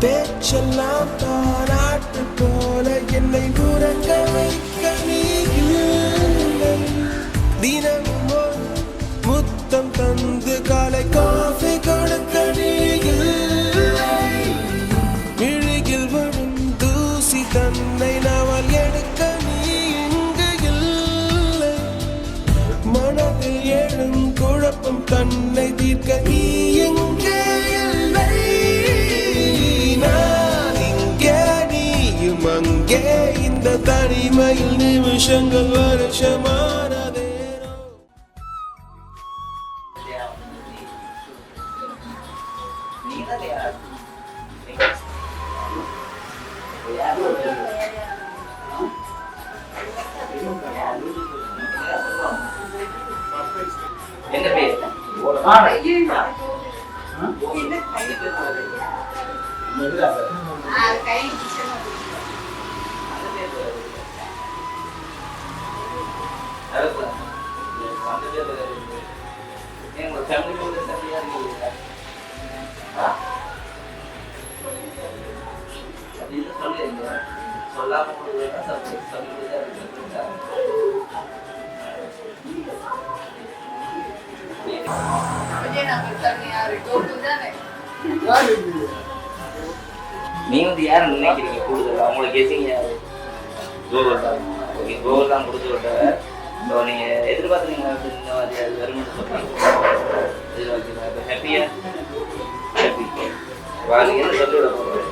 பேச்செல்லாம் தாராட்டு போல என்னை உறங்க வைக்க நீ இல்லை. தினமும் ஒரு முத்தம் தந்து காலை காஃபி கொடுக்க நீ இல்லை. மிழியில் விழும் தூசி தன்னை நாவல் எடுக்க நீ இங்கு இல்லை. மனதில் எழும் குழப்பம் தன்னை தீர்க்க நீ எங்கே இல்லை. நான் இங்கே நீயும் அங்கே இந்த தனிமையில் நிமிஷங்கள் வருஷமானதே. என்ன பேர்? சொல்லாம நீங்க வந்து யாரை நினைக்கிறீங்க கூடுதல்? அவங்கள கேட்டீங்க கோகுல் தான். ஓகே, கோகுல் தான் கொடுத்து விட்டாங்க. ஸோ நீங்கள் எதிர்பார்த்துறீங்க இந்த மாதிரி அது வருமானு சொல்கிறீங்க. எதிர்பார்க்குறீங்க இப்போ ஹாப்பியா? ஹாப்பி. நீங்கள் என்ன சொல்லி விட போகிறேன்?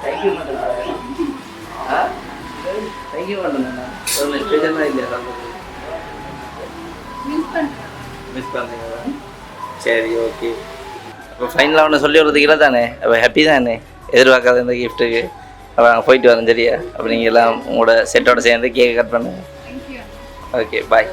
தேங்க்யூ மட்டும் ஆ தேங்க்யூ மட்டும்தாண்ணா. ஒரு ஸ்பெஷலாக இல்லையா சொல்கிறது? மிஸ் பண்ணுறீங்களா? சரி, ஓகே. இப்போ ஃபைனலாக ஒன்று சொல்லி விடுறதுக்கு தானே, அப்போ ஹாப்பி தானே எதிர்பார்க்காத இந்த கிஃப்ட்டுக்கு. அப்போ நாங்கள் போயிட்டு வரோம், சரியா? அப்போ நீங்கள் எல்லாம் உங்களோட செட்டோட சேர்ந்து கேக் கட் பண்ணுங்கள். ஓகே, பாய்.